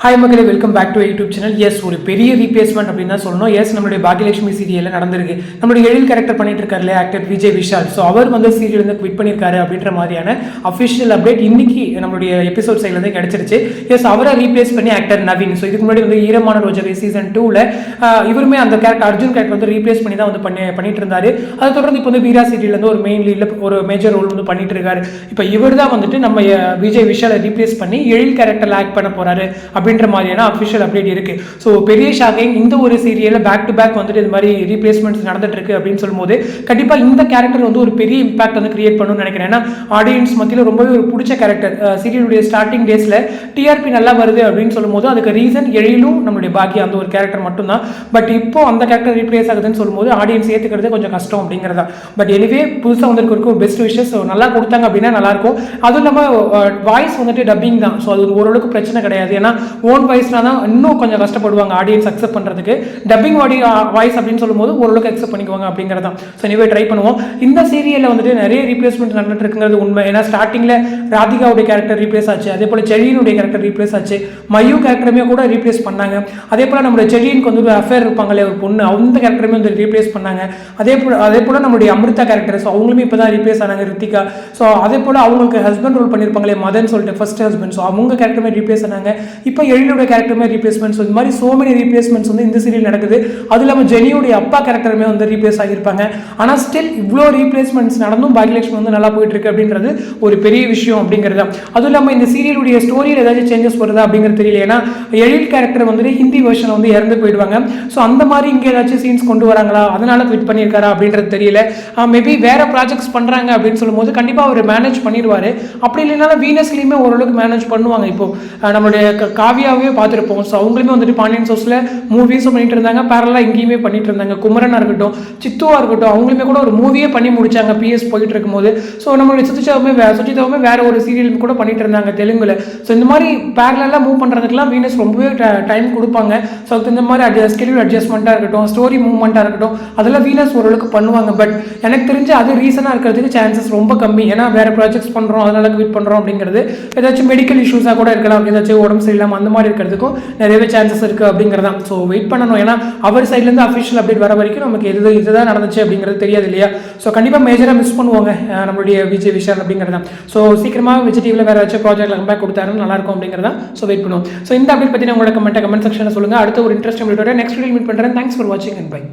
Hi மக்களே, welcome back to YouTube channel. Yes, ஒரு பெரிய ரீப்ளேஸ்மெண்ட் அப்படின்னு தான் சொல்லணும். எஸ், நம்மளுடைய பாகியலட்சுமி சீரியலில் நடந்திருக்கு. நம்மளுடைய எழில் கேரக்டர் பண்ணிட்டு இருக்காரு ஆக்டர் விஜய் விஷால். ஸோ அவர் வந்து சீரியல் வந்து குவிட் பண்ணியிருக்காரு அப்படின்ற மாதிரியான அஃபிஷியல் அப்டேட் இன்னைக்கு நம்மளுடைய எபிசோட் சைட்லேருந்து கிடைச்சிருச்சு. எஸ், அவரை ரீப்ளேஸ் பண்ணி ஆக்டர் நவீன். ஸோ இதுக்கு முன்னாடி வந்து ஈரமான ரோஜாவே சீசன் 2ல் இவருமே அந்த கேரக்டர் அர்ஜுன் கேரக்டர் வந்து ரீப்ளேஸ் பண்ணி தான் வந்து பண்ணிட்டு இருந்தாரு. அதை தொடர்ந்து இப்போ வந்து வீரா சீரியல் வந்து ஒரு மெயின் லீடில் ஒரு மேஜர் ரோல் வந்து பண்ணிட்டு இருக்காரு. இப்போ இவர் தான் வந்துட்டு நம்ம விஜய் விஷாலை ரீப்ளேஸ் பண்ணி எழில் கேரக்டர் ஆக்ட் பண்ண போறாரு அப்படின்ற மாதிரியான அஃபிஷியல் அப்டேட் இருக்கு. ஸோ பெரிய ஷாக்கிங். இந்த ஒரு சீரியலில் பேக் டு பேக் வந்துட்டு இது மாதிரி ரீப்ளேஸ்மெண்ட்ஸ் நடந்துட்டு இருக்கு அப்படின்னு சொல்லும்போது கண்டிப்பாக இந்த கேரக்டர் வந்து ஒரு பெரிய இம்பாக்ட் வந்து கிரியேட் பண்ணணும்னு நினைக்கிறேன். ஏன்னா ஆடியன்ஸ் மத்தியில் ரொம்பவே ஒரு பிடிச்ச கேரக்டர். சீரியலுடைய ஸ்டார்டிங் டேஸில் டிஆர்பி நல்லா வருது அப்படின்னு சொல்லும்போது அதுக்கு ரீசன் எழிலும் நம்மளுடைய பாக்கியா அந்த ஒரு கேரக்டர் மட்டும்தான். பட் இப்போ அந்த கேரக்டர் ரீப்ளேஸ் ஆகுதுன்னு சொல்லும்போது ஆடியன்ஸ் ஏற்றுக்கிறது கொஞ்சம் கஷ்டம் அப்படிங்கிறதா. பட் எனிவே புதுசாக வந்திருக்க ஒரு பெஸ்ட் விஷஸ் நல்லா கொடுத்தாங்க அப்படின்னா நல்லா இருக்கும். அதுவும் இல்லாமல் வாய்ஸ் வந்துட்டு டப்பிங் தான். ஸோ அது ஓரளவுக்கு பிரச்சனை கிடையாது. ஏன்னா ஓன் வாய்ஸ்னா தான் இன்னும் கொஞ்சம் கஷ்டப்படுவாங்க ஆடியன்ஸ் அக்செப்ட் பண்ணுறதுக்கு. டப்பிங் வாய்ஸ் அப்படின்னு சொல்லும்போது ஓரளவுக்கு அக்செப்ட் பண்ணிக்குவாங்க அப்படிங்கிறது தான். ஸோ எனிவே ட்ரை பண்ணுவோம். இந்த சீரியலில் வந்துட்டு நிறைய ரீப்ளேஸ்மெண்ட் நடந்துட்டு இருக்குங்கிறது உண்மை. ஏன்னா ஸ்டார்டிங்கில் ராதிகாவுடைய கேரக்டர் ரீப்ளேஸ் ஆச்சு. அதே போல் செழியனுடைய கேரக்டர் ரீப்ளேஸ் ஆச்சு. மயூ கேரக்டருமே கூட ரீப்ளேஸ் பண்ணாங்க. அதே போல் நம்மளுடைய செழியனுக்கு வந்து ஒரு அஃபேர் இருப்பாங்களே ஒரு பொண்ணு, அந்த கேரக்டருமே வந்து ரீப்ளேஸ் பண்ணாங்க. அதே போல் நம்மளுடைய அமிர்தா கேரக்டர், ஸோ அவங்களுமே இப்போ தான் ரீப்ளேஸ் ஆனாங்க, ரித்திகா. ஸோ அதே போல் அவங்களுக்கு ஹஸ்பண்ட் ரோல் பண்ணியிருப்பாங்களே மதன் சொல்லிட்டு ஃபர்ஸ்ட் ஹஸ்பண்ட், ஸோ அவங்க கேரக்டருமே ரீப்ளேஸ் ஆனாங்க. இப்போ எழிலுடைய கேரக்டருமே ரீப்ளேஸ்மெண்ட்ஸ். இந்த மாதிரி சோ மெனி ரீப்ளேஸ்மெண்ட்ஸ் வந்து இந்த சீரியல் நடக்குது. அது இல்லாமல் ஜெனியோடைய அப்பா கேரக்டருமே வந்து ரீப்ளேஸ் ஆகியிருப்பாங்க. ஆனால் ஸ்டில் இவ்வளோ ரீப்ளேஸ்மெண்ட்ஸ் நடந்தும் பாகியலட்சுமி வந்து நல்லா போயிட்டு இருக்கு அப்படின்றது ஒரு பெரிய விஷயம் அப்படிங்கிறது. அதுவும் இல்லாமல் இந்த சீரியலுடைய ஸ்டோரியில் ஏதாச்சும் சேஞ்சஸ் வருதா அப்படிங்கிறது தெரியல. ஏன்னா எழில் கேரக்டர் வந்துட்டு ஹிந்தி வெர்ஷன் வந்து இறந்து போயிடுவாங்க. ஸோ அந்த மாதிரி இங்கே ஏதாச்சும் சீன்ஸ் கொண்டு வராங்களா, அதனால குவிட் பண்ணியிருக்காரா அப்படின்றது தெரியல. மேபி வேற ப்ராஜெக்ட்ஸ் பண்ணுறாங்க அப்படின்னு சொல்லும்போது கண்டிப்பாக அவர் மேனேஜ் பண்ணிடுவார். அப்படி இல்லைனாலும் வீனஸ்லையுமே ஓரளவுக்கு மேனேஜ் பண்ணுவாங்க. இப்போ நம்மளுடைய காவியாவே பார்த்துருப்போம். ஸோ அவங்களுமே வந்துட்டு பாண்டியன் சோர்ஸில் மூவிஸும் பண்ணிட்டு இருந்தாங்க, பேரலாக இங்கேயுமே பண்ணிட்டு இருந்தாங்க. குமரனாக இருக்கட்டும், சித்துவா இருக்கட்டும், அவங்களுமே கூட ஒரு மூவியே பண்ணி முடிச்சாங்க பிஎஸ் போயிட்டு இருக்கும்போது. ஸோ நம்மளுடைய சுச்சிதாவுமே வேற ஒரு சீரியல் கூட பண்ணிட்டு இருந்தாங்க தெலுங்குல. ஸோ இந்த மாதிரி பேரலாக மூவ் பண்ணுறதுக்குலாம் வீனஸ் ரொம்பவே டைம் கொடுப்பாங்க. ஸோ இந்த மாதிரி ஸ்கெடியூல் அட்ஜஸ்ட்மெண்ட்டாக இருக்கட்டும், ஸ்டோரி மூவ்மெண்ட்டாக இருக்கட்டும், அதெல்லாம் வீனஸ் ஓரளவுக்கு பண்ணுவாங்க. பட் எனக்கு தெரிஞ்சு அது ரீசனாக இருக்கிறதுக்கு சான்சஸ் ரொம்ப கம்மி. ஏன்னா வேற ப்ராஜெக்ட்ஸ் பண்ணுறோம், அதனால குவிட் பண்ணுறோம் அப்படிங்கிறது ஏதாச்சும் மெடிக்கல் இஷ்யூஸாக கூட இருக்கலாம், ஏதாச்சும் உடம்பு சரியில்லாமல் அந்த மாதிரி இருக்கிறதுக்கும் நிறையவே சான்சஸ் இருக்குது அப்படிங்கிறதான். ஸோ வெயிட் பண்ணணும். ஏன்னா அவர் சைட்லேருந்து அஃபிஷியல் அப்டேட் வர வரைக்கும் நமக்கு இதுதான் நடந்துச்சு அப்படிங்கிறது தெரியாது இல்லையா. ஸோ கண்டிப்பாக மேஜராக மிஸ் பண்ணுவாங்க நம்மளுடைய விஜய் விஷால் அப்படிங்கிறதான். ஸோ சீக்கிரமாக விஜய் டிவியில் வேறு ஏதாச்சும் ப்ராஜெக்ட் கம்பேக் கொடுத்தாருன்னு நல்லாயிருக்கும் அப்படிங்கிறதான். ஸோ வெயிட் பண்ணுவோம். ஸோ இந்த அப்டேட் பற்றி உங்களோட கமெண்ட் செக்ஷனில் சொல்லுங்கள். அடுத்த ஒரு இன்ட்ரெஸ்டிங் வீடியோட நெக்ஸ்ட் வீடியோ மீட் பண்ணுறேன். தேங்க்ஸ் ஃபார் வாட்சிங் அண்ட் பை.